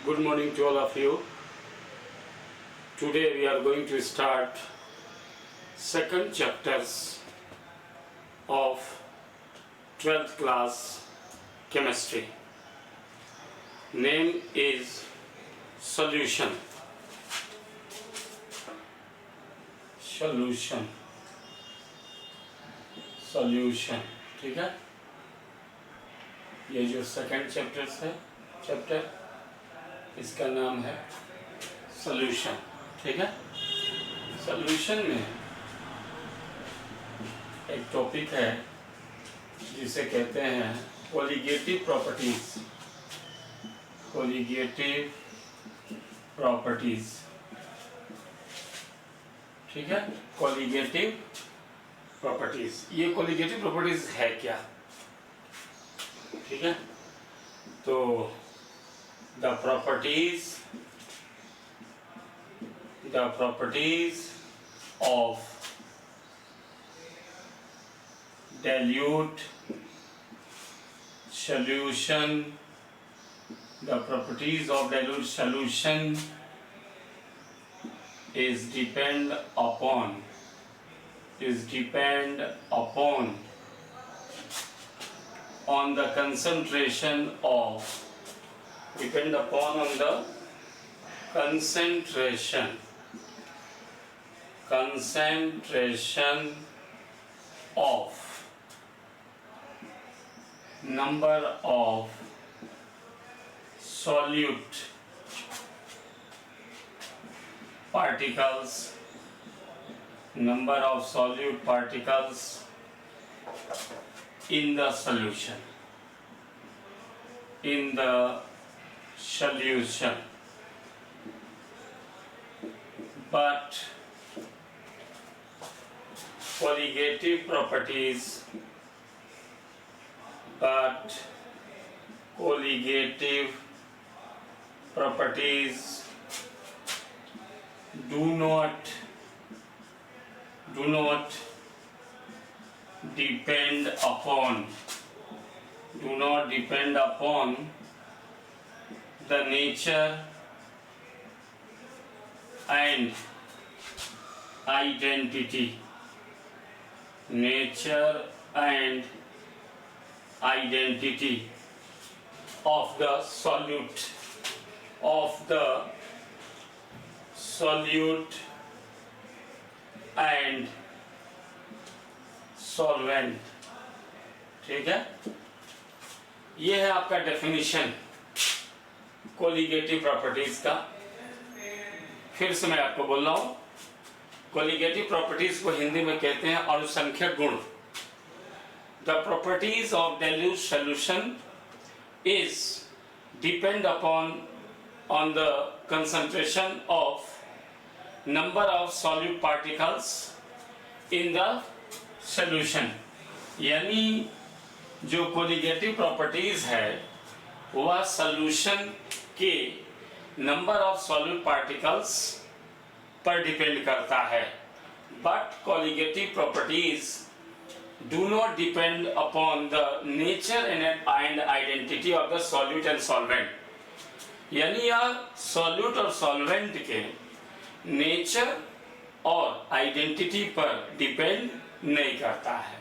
Good morning to all of you. Today we are going to start second chapters of 12th class chemistry. Name is solution. Solution. ठीक है, ये जो second chapter इसका नाम है solution. ठीक है, सॉल्यूशन में एक टॉपिक है जिसे कहते हैं कोलिगेटिव प्रॉपर्टीज। ठीक है, कोलिगेटिव प्रॉपर्टीज। ये कोलिगेटिव प्रॉपर्टीज है क्या? ठीक है, तो the properties of dilute solution, is depend upon on the concentration of of number of solute particles in the solution. But colligative properties do not depend upon the nature and identity of the solute and solvent। ठीक है, ये है आपका definition colligative properties का। फिर से मैं आपको बोल रहा हूं, कोलिगेटिव प्रॉपर्टीज को हिंदी में कहते हैं अनुसंख्यक गुण। The properties of dilute solution is depend upon on the concentration of number of solute particles in the solution. यानी जो कोलिगेटिव प्रॉपर्टीज है वह सॉल्यूशन के नंबर ऑफ सॉल्यूट पार्टिकल्स पर डिपेंड करता है। But colligative properties do not depend upon the nature and identity of the solute and solvent. यानी यह सॉल्यूट और सॉल्वेंट के नेचर और आइडेंटिटी पर डिपेंड नहीं करता है।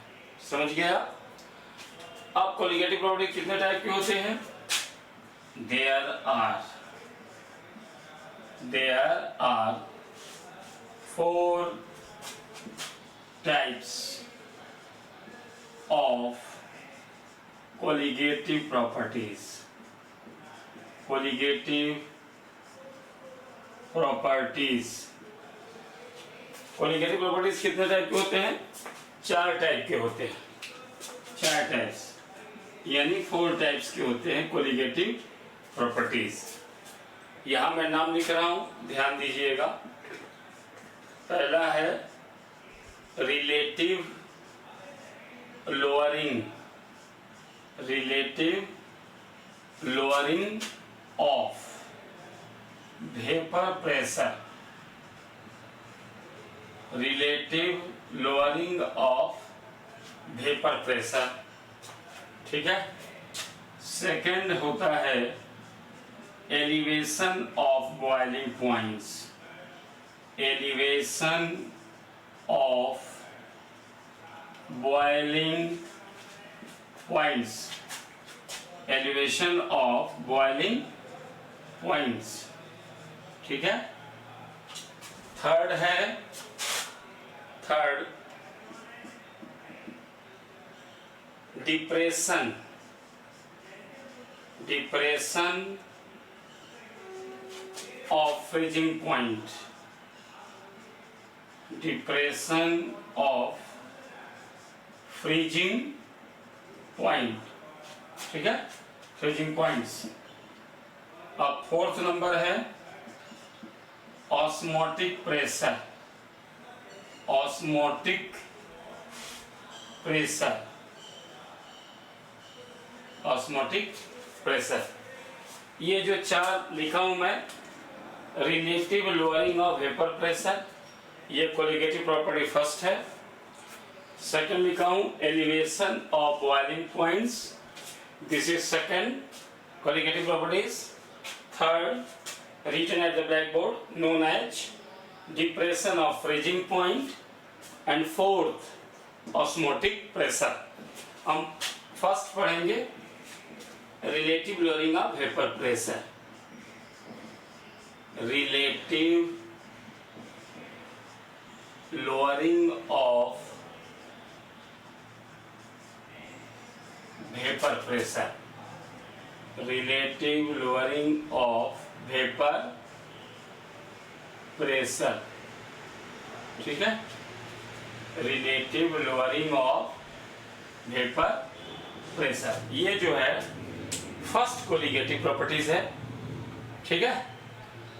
समझ गया? अब कोलिगेटिव प्रॉपर्टी कितने टाइप के होते हैं? there are 4 types of colligative properties। Colligative properties कितने टाइप के होते हैं? 4 टाइप के होते हैं। 4 टाइप्स यानी 4 टाइप्स के होते हैं कोलिगेटिव प्रॉपर्टीज। यहां मैं नाम लिख रहा हूं, ध्यान दीजिएगा। पहला है relative lowering of vapour pressure. ठीक है। सेकंड होता है elevation of boiling points, elevation of boiling points, elevation of boiling points, ठीक है। थर्ड है, third depression, depression of freezing point, depression of freezing point, ठीक है, freezing points। अब फोर्थ नंबर है osmotic pressure, osmotic pressure, osmotic pressure. ये जो चार लिखा हूं मैं, relative lowering of vapour pressure, ये कोलिगेटिव प्रॉपर्टी फर्स्ट है। सेकंड लिखा हूं elevation of boiling points, this is second colligative properties. Third written at the blackboard known as depression of freezing point, and fourth osmotic pressure. हम first पढ़ेंगे relative lowering of vapour pressure, relative lowering of vapor pressure, relative lowering of vapor pressure, ठीक है, relative lowering of vapor pressure। ये जो है first colligative properties है, ठीक है।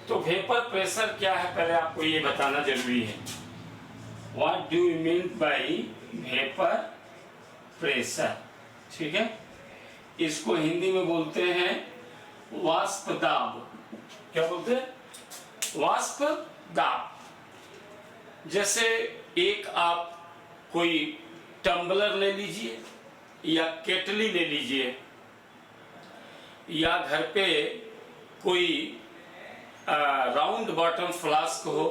तो वेपर प्रेशर क्या है पहले आपको ये बताना जरूरी है। What do you mean by vapour pressure, ठीक है। इसको हिंदी में बोलते हैं वाष्प दाब। क्या बोलते हैं? वाष्प दाब। जैसे एक आप कोई टम्बलर ले लीजिए या केटली ले लीजिए, या घर पे कोई राउंड बॉटम फ्लास्क हो,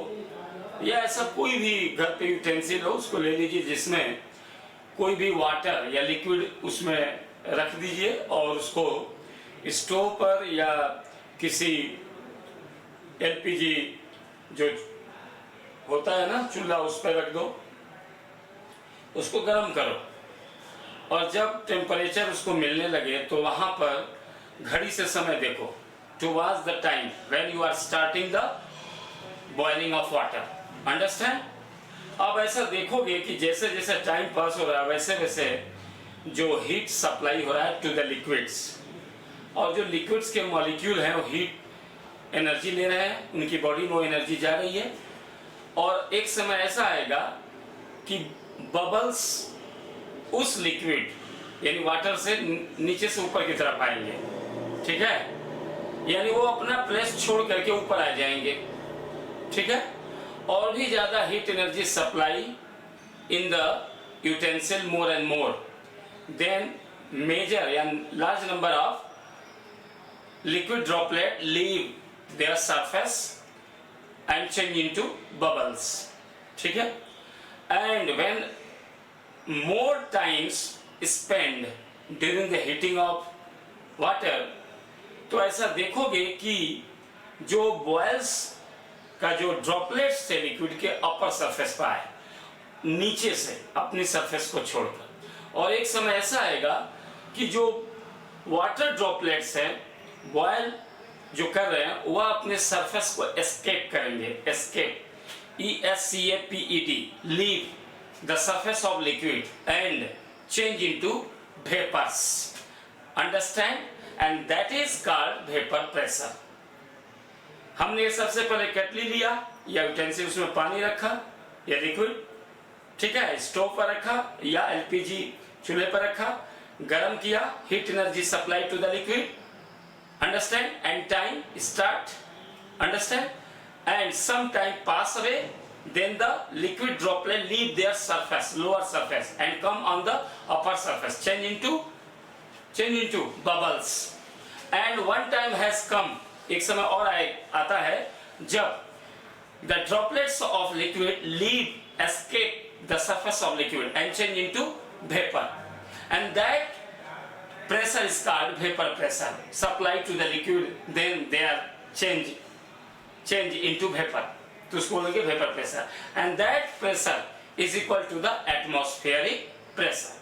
या ऐसा कोई भी घर पे यूटेंसिल हो, उसको ले लीजिए जिसमें कोई भी वाटर या लिक्विड उसमें रख दीजिए और उसको स्टोव पर या किसी एलपीजी जो होता है ना चूल्हा, उस पर रख दो, उसको गर्म करो, और जब टेम्परेचर उसको मिलने लगे तो वहां पर घड़ी से समय देखो, towards the time when you are starting the boiling of water, understand। अब ऐसा देखोगे कि जैसे जैसे टाइम पास हो रहा है वैसे वैसे जो हीट सप्लाई हो रहा है टू द लिक्विड्स, और जो लिक्विड्स के मॉलिक्यूल हैं वो हीट एनर्जी ले रहे हैं, उनकी बॉडी में वो एनर्जी जा रही है, और एक समय ऐसा आएगा कि बबल्स उस लिक्विड यानी वाटर से नीचे से ऊपर की तरफ आएंगे, ठीक है, यानी वो अपना प्लेस छोड़ करके ऊपर आ जाएंगे, ठीक है। और भी ज्यादा heat energy supply in the utensil more and more, then major या large number of liquid droplet leave their surface and change into bubbles, ठीक है। And when more times spend during the heating of water, तो ऐसा देखोगे कि जो boils का जो ड्रॉपलेट्स थे लिक्विड के अपर सरफेस पर आए, नीचे से अपनी सरफेस को छोड़कर, और एक समय ऐसा आएगा कि जो वाटर ड्रॉपलेट्स हैं बॉयल जो कर रहे हैं वह अपने सरफेस को एस्केप करेंगे, escape ESCAPED, leave the surface of liquid and change into vapours, understand, and that is called vapour pressure. हमने सबसे पहले केटली लिया या यूटेंसिल, उसमें पानी रखा या लिक्विड, ठीक है, स्टोव पर रखा या एलपीजी चूल्हे पर रखा, गर्म किया, heat energy supply to the liquid, understand, and time start, understand, and some time pass away, then the liquid droplet leave their surface, lower surface, and come on the upper surface, change into bubbles, and one time has come एक समय और आता है जब the droplets of liquid leave escape the surface of liquid and change into vapor, and that pressure is called vapor pressure supplied to the liquid, then they are change into vapor, तो उसको बोलेंगे vapor pressure, and that pressure is equal to the atmospheric pressure।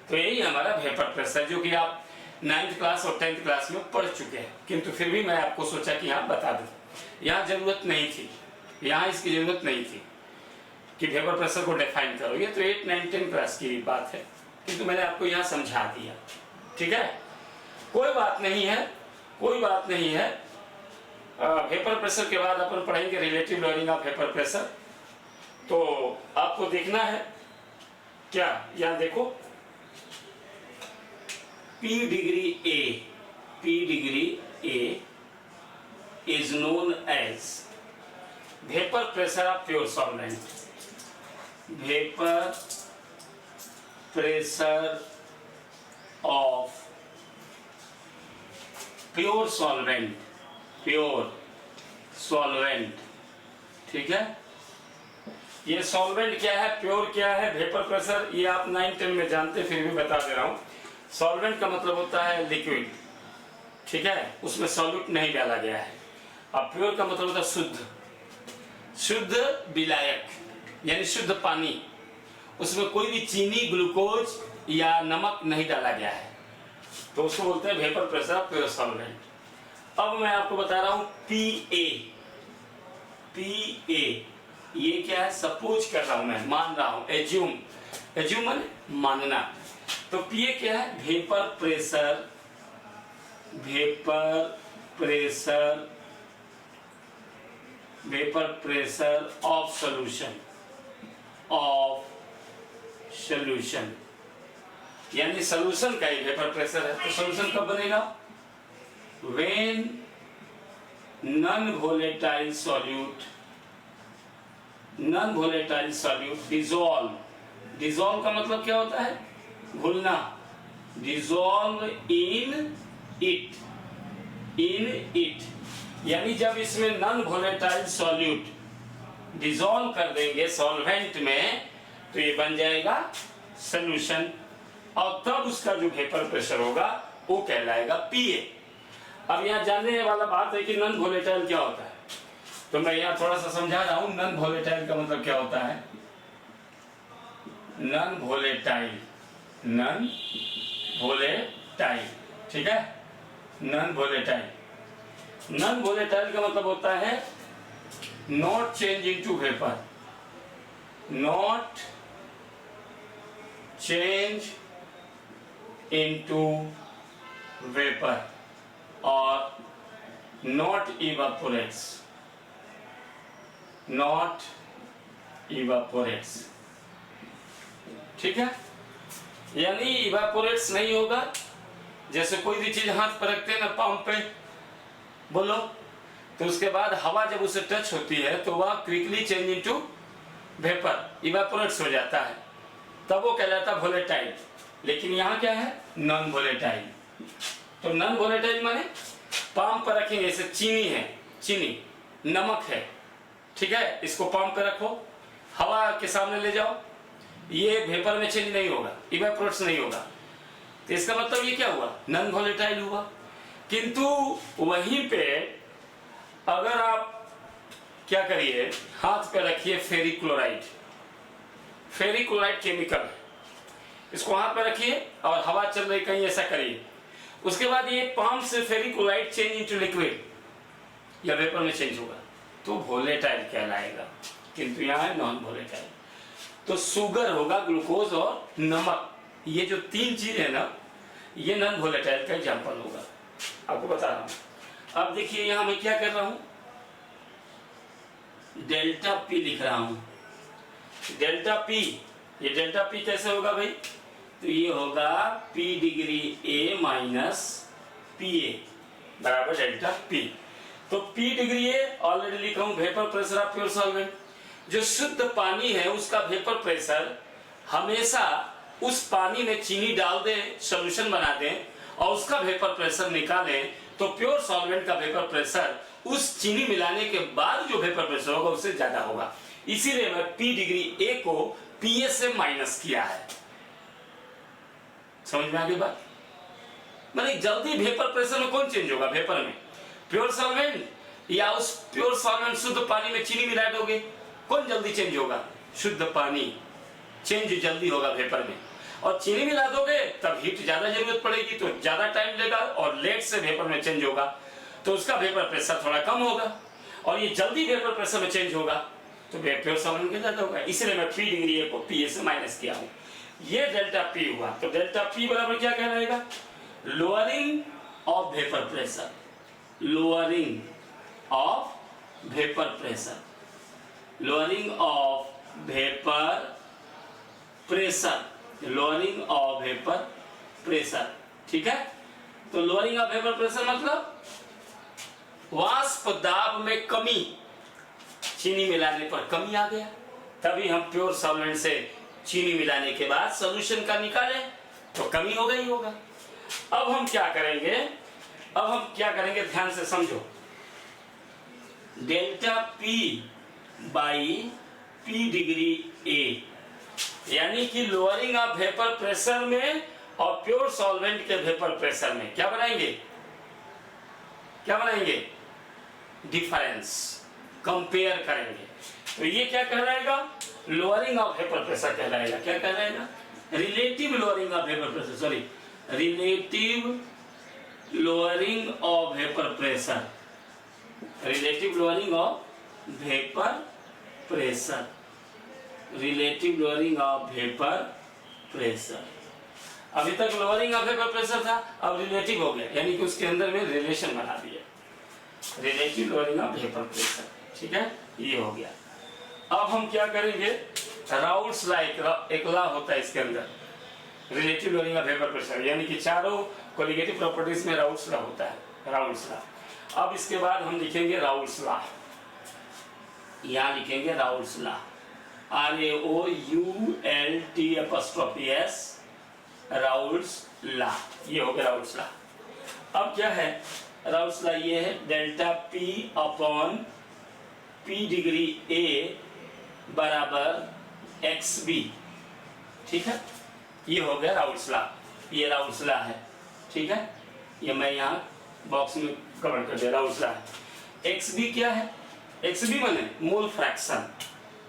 तो यही हमारा vapour pressure, जो कि आप 9th class और 10th क्लास में पढ़ चुके हैं, किंतु फिर भी मैं आपको सोचा कि यहाँ बता दूं। यहाँ जरूरत नहीं थी, यहाँ इसकी जरूरत नहीं थी कि वेपर प्रेशर को डिफाइन करो, ये तो 8, 9, 10 क्लास की बात है, किंतु मैंने आपको यहाँ समझा दिया। ठीक है, कोई बात नहीं है, कोई बात नहीं है। वेपर प्रेशर के बाद अपन पढ़ेंगे relative lowering of vapour pressure. तो आपको देखना है क्या, यहाँ देखो P degree A is known as vapor pressure of pure solvent. Vapor pressure of pure solvent, pure solvent। ठीक है, ये सॉल्वेंट क्या है, प्योर क्या है, वेपर प्रेशर, ये आप 9, 10 में जानते, फिर भी बता दे रहा हूं। सॉल्वेंट का मतलब होता है लिक्विड, ठीक है, उसमें सॉल्यूट नहीं डाला गया है। अब प्योर का मतलब होता है शुद्ध, शुद्ध विलायक, यानी शुद्ध पानी, उसमें कोई भी चीनी, ग्लूकोज या नमक नहीं डाला गया है, तो उसको बोलते हैं वेपर प्रेशर प्योर सॉल्वेंट। अब मैं आपको बता रहा हूं PA, ये क्या है, सपोज कर रहा हूं मैं, मान रहा हूं, एज्यूम माने मानना। तो PA क्या है, वेपर प्रेशर ऑफ सॉल्यूशन, यानी सॉल्यूशन का ही वेपर प्रेशर है। तो सॉल्यूशन कब बनेगा, when non volatile solute dissolve का मतलब क्या होता है, घुलना, डिसॉल्व इन इट, यानी जब इसमें नॉन वोलेटाइल सॉल्यूट डिसॉल्व कर देंगे सॉल्वेंट में, तो ये बन जाएगा सॉल्यूशन, और तब उसका जो वेपर प्रेशर होगा वो कहलाएगा PA। अब यहाँ जानने वाला बात है कि नॉन वोलेटाइल क्या होता है, तो मैं यहाँ थोड़ा सा समझा रहा हूं। नॉन वोलेटाइल का मतलब क्या होता है, नॉन वोलेटाइल, ठीक है, नॉन वोलेटाइल का मतलब होता है not change into vapour, not change into vapour, और नॉट इवापोरेट्स, ठीक है, यानी इवापोरेट्स नहीं होगा। जैसे कोई भी चीज हाथ पर रखते हैं ना, पाम पे बोलो, तो उसके बाद हवा जब उसे टच होती है तो वह क्विकली चेंज इनटू वेपर, इवापोरेट्स हो जाता है, तब वो कहलाता है वोलेटाइल। लेकिन यहाँ क्या है, नॉन वोलेटाइल। तो नॉन वोलेटाइल माने पाम पर रखेंगे, जैसे चीनी नमक है, ठीक है, इसको पाम पे रखो, हवा के सामने ले जाओ, ये वेपर में चेंज नहीं होगा, इवेपोरेट्स नहीं होगा, तो इसका मतलब ये क्या हुआ, नॉन वोलेटाइल हुआ। किंतु वहीं पे अगर आप क्या करिए, हाथ पे रखिए फेरिक क्लोराइड केमिकल है, इसको हाथ पे रखिए और हवा चल रही कहीं, ऐसा करिए, उसके बाद ये पाम से ferric chloride change into liquid या वेपर में चेंज होगा, तो वोलेटाइल कहलाएगा। किंतु यहाँ है नॉन वोलेटाइल। तो शुगर होगा, ग्लूकोज और नमक, ये जो 3 चीज है ना, ये नॉन वोलेटाइल का एग्जाम्पल होगा, आपको बता रहा हूं। अब देखिए यहां मैं क्या कर रहा हूं, डेल्टा P लिख रहा हूं, डेल्टा P, ये डेल्टा P कैसे होगा भाई, तो ये होगा P degree A minus PA बराबर डेल्टा P। तो P डिग्री A ऑलरेडी लिखा हूं, vapour pressure of pure solvent. जो शुद्ध पानी है उसका वेपर प्रेशर हमेशा उस पानी में चीनी डाल दें, सॉल्यूशन बना दें और उसका वेपर प्रेशर निकालें, तो प्योर सॉल्वेंट का वेपर प्रेशर उस चीनी मिलाने के बाद जो वेपर प्रेशर होगा उससे ज्यादा होगा। इसीलिए मैं P डिग्री A को PS से माइनस किया है। समझ में आ गई बात? मतलब जल्दी वेपर प्रेशर में कौन चेंज होगा? वेपर में प्योर सॉल्वेंट या उस प्योर सॉल्वेंट शुद्ध पानी में चीनी मिला दोगे, कौन जल्दी चेंज होगा? शुद्ध पानी चेंज जल्दी होगा वेपर में। और चीनी मिला दोगे तब हीट ज्यादा जरूरत पड़ेगी, तो ज्यादा टाइम लेगा और लेट से वेपर में चेंज होगा, तो उसका वेपर प्रेशर थोड़ा कम होगा। और ये जल्दी वेपर प्रेशर में चेंज होगा तो प्योर सॉल्वेंट के ज्यादा होगा। इसलिए मैं P डिग्री A को PS से माइनस किया हूं। ये डेल्टा P हुआ। तो डेल्टा P बराबर क्या कहलाएगा? Lowering of vapour pressure, lowering of vapour pressure, lowering of vapour pressure, lowering of vapour pressure. ठीक है, तो लोअरिंग ऑफ वेपर प्रेशर मतलब वाष्प दाब में कमी, चीनी मिलाने पर कमी आ गया, तभी हम प्योर सॉल्वेंट से चीनी मिलाने के बाद सॉल्यूशन का निकालें तो कमी हो गई होगा। अब हम क्या करेंगे? अब हम क्या करेंगे ध्यान से समझो। Delta P by P degree A, यानी कि लोअरिंग ऑफ वेपर प्रेशर में और प्योर सॉल्वेंट के वेपर प्रेशर में क्या बनाएंगे? क्या बनाएंगे? डिफरेंस, कंपेयर करेंगे। तो ये क्या कहलाएगा? लोअरिंग ऑफ वेपर प्रेशर कहलाएगा। क्या कहलाएगा? Relative lowering of vapour pressure, sorry, relative lowering of vapour pressure, relative lowering of vapour pressure, relative lowering of vapour pressure. अभी तक लोअरिंग ऑफ वेपर प्रेशर था, अब रिलेटिव हो गया, यानी कि उसके अंदर में रिलेशन बना दिया, relative lowering of vapour pressure. ठीक है, ये हो गया। अब हम क्या करेंगे? राउल्ट्स लॉ, एक लॉ होता है इसके अंदर, relative lowering of vapour pressure, यानी कि चारों कोलिगेटिव प्रॉपर्टीज में राउल्ट्स लॉ होता है, राउल्ट्स लॉ। अब इसके बाद हम लिखेंगे राउल्ट्स लॉ, यहाँ लिखेंगे Raoult's law, RAOULTS, Raoult's law. ये हो गया राउल्ट्स लॉ। अब क्या है राउल्ट्स लॉ? ये है delta P upon P degree A बराबर XB। ठीक है, ये हो गया राउल्ट्स लॉ, ये राउल्ट्स लॉ है। ठीक है, ये मैं यहाँ बॉक्स में कवर कर दिया, राउल्ट्स लॉ है। XB क्या है? XB माने मोल फ्रैक्शन,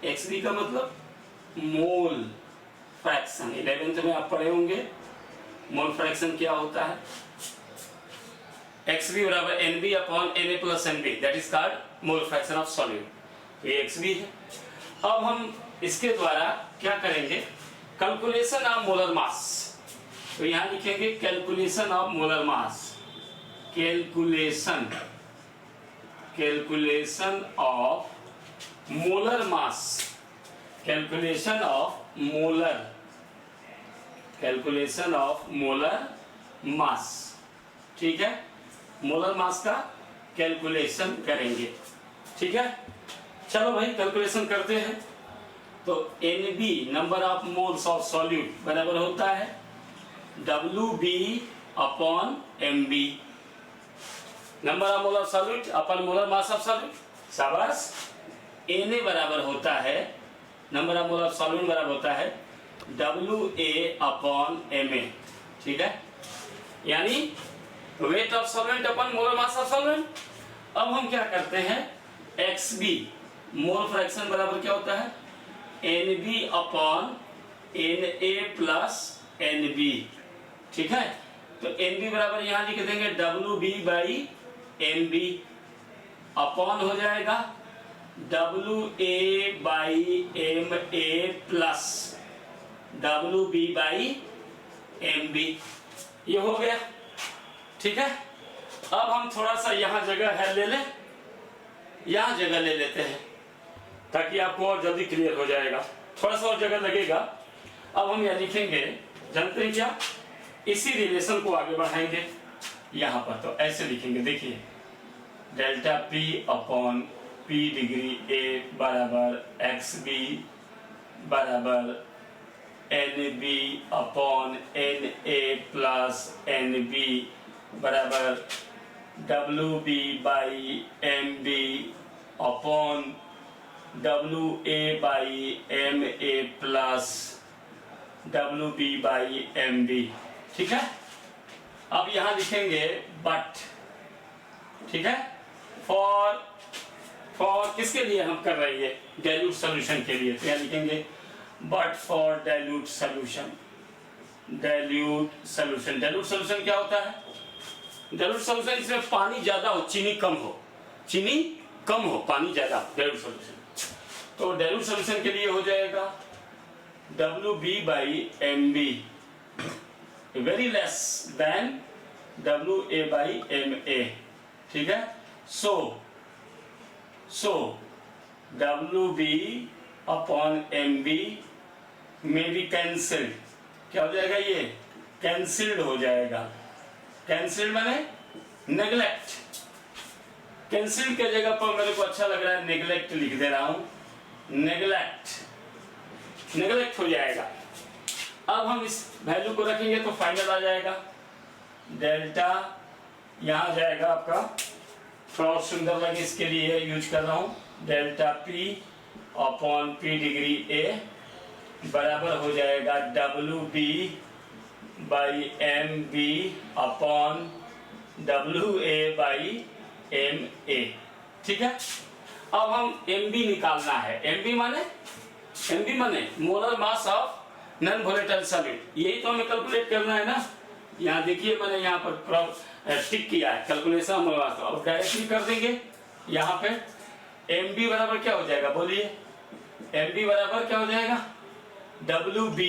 XB का मतलब मोल फ्रैक्शन। 11th में आप पढ़े होंगे मोल फ्रैक्शन क्या होता है। XB बराबर NB upon Na plus NB, that is called mole fraction of solute. ये XB है। अब हम इसके द्वारा क्या करेंगे? Calculation of molar mass. तो यहां लिखेंगे calculation of molar mass, calculation, calculation of molar mass, calculation of molar, calculation of molar mass. ठीक है, मोलर मास का कैलकुलेशन करेंगे। ठीक है, चलो भाई कैलकुलेशन करते हैं। तो NB number of moles of solute बराबर होता है WB upon MB, number of mole of solute upon molar mass of solute. शाबाश। Na बराबर होता है, number of mole of solute बराबर होता है WA अपॉन MA। ठीक है, यानी wait of solvent upon molar mass of solvent. अब हम क्या करते हैं? XB मोल फ्रैक्शन बराबर क्या होता है? NB upon Na plus NB। ठीक है, तो NB बराबर यहां लिख देंगे WB बाई MB, अपॉन हो जाएगा WA by MA plus WB by MB। ये हो गया। ठीक है, अब हम थोड़ा सा यहाँ जगह है ले लें, यहाँ जगह ले लेते हैं ताकि आपको और जल्दी क्लियर हो जाएगा, थोड़ा सा और जगह लगेगा। अब हम यहाँ लिखेंगे, जानते हैं क्या? इसी रिलेशन को आगे बढ़ाएंगे यहाँ पर। तो ऐसे लिखेंगे, देखिए delta P upon P degree A बराबर XB बराबर NB upon NA plus NB बराबर WB by MB upon WA by MA plus WB by MB। ठीक है, अब यहां लिखेंगे बट, ठीक है, फॉर किसके लिए हम कर रहे हैं, डाइल्यूट सॉल्यूशन के लिए, तो यहां लिखेंगे but for dilute solution. Dilute solution क्या होता है? डाइल्यूट सॉल्यूशन इसमें पानी ज्यादा हो, चीनी कम हो, पानी ज्यादा, डाइल्यूट सॉल्यूशन। तो डाइल्यूट सॉल्यूशन के लिए हो जाएगा WB by MB very less than WA by MA। ठीक है, सो WB अपॉन MB में भी कैंसिल्ड, क्या हो जाएगा, ये कैंसिल्ड हो जाएगा। कैंसिल्ड माने नेग्लेक्ट, कैंसिल्ड की जगह पर मेरे को अच्छा लग रहा है नेग्लेक्ट लिख दे रहा हूं, नेग्लेक्ट हो जाएगा। अब हम इस वैल्यू को रखेंगे तो फाइनल आ जाएगा, डेल्टा यहां जाएगा आपका, थोड़ा और सुंदर लगे इसके लिए यूज कर रहा हूं, delta P upon P degree A बराबर हो जाएगा WB by MB upon WA by MA। ठीक है, अब हम MB निकालना है। MB माने molar mass of non volatile solid, यही तो हमें कैलकुलेट करना है ना। यहाँ देखिए मैंने यहाँ पर टिक किया है कैलकुलेशन, अब डायरेक्टली कर देंगे। यहाँ पे MB बराबर क्या हो जाएगा, बोलिए, MB बराबर क्या हो जाएगा, WB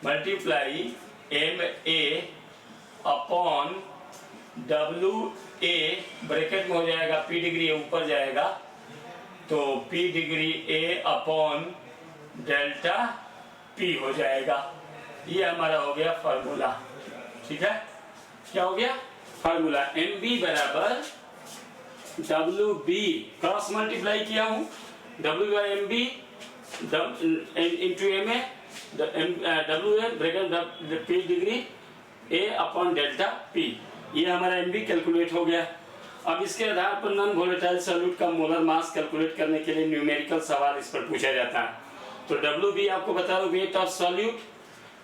multiply MA upon WA bracket में हो जाएगा, P डिग्री ऊपर जाएगा तो P degree A upon delta P हो जाएगा। ये हमारा हो गया फार्मूला। ठीक है, क्या हो गया फार्मूला, MB बराबर WB क्रॉस मल्टीप्लाई किया हूं, W by MB into MA, WA bracket P degree A upon delta P, ये हमारा MB कैलकुलेट हो गया। अब इसके आधार पर नॉन वोलेटाइल सॉल्यूट का मोलर मास कैलकुलेट करने के लिए न्यूमेरिकल सवाल इस पर पूछा जाता है। तो WB आपको बता दो weight of solute,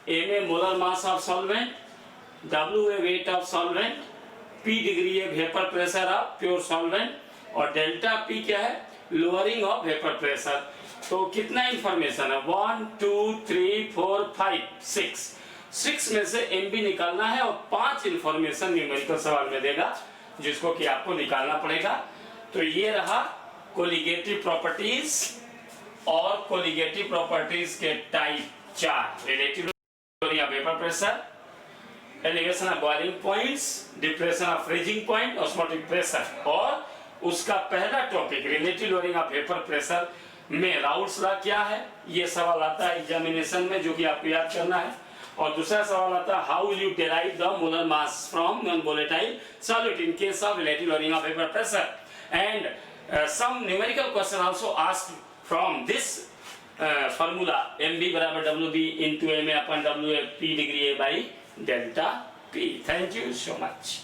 MA molar mass of solvent, WA weight of solvent, P degree है vapour pressure of pure solvent और डेल्टा P क्या है, लोअरिंग ऑफ वेपर प्रेशर। तो कितना इंफॉर्मेशन है, 1 2 3 4 5 6 में से MB निकालना है और 5 इंफॉर्मेशन न्यूमेरिकल सवाल में देगा जिसको कि आपको निकालना पड़ेगा। तो ये रहा कोलिगेटिव प्रॉपर्टीज और कोलिगेटिव प्रॉपर्टीज के type 4, relative lowering of vapour pressure, elevation of boiling points, depression of freezing point, osmotic pressure. और उसका पहला topic relative lowering of vapour pressure में राउल्ट्स लॉ क्या है, ये सवाल आता है एग्जामिनेशन में जो कि आपको याद करना है। और दूसरा सवाल आता है how will you derive the molar mass from non volatile solute in case of relative lowering of vapour pressure, and some numerical question also asked from this formula MB बराबर WB into MA upon WA P degree A by delta P। Thank you so much.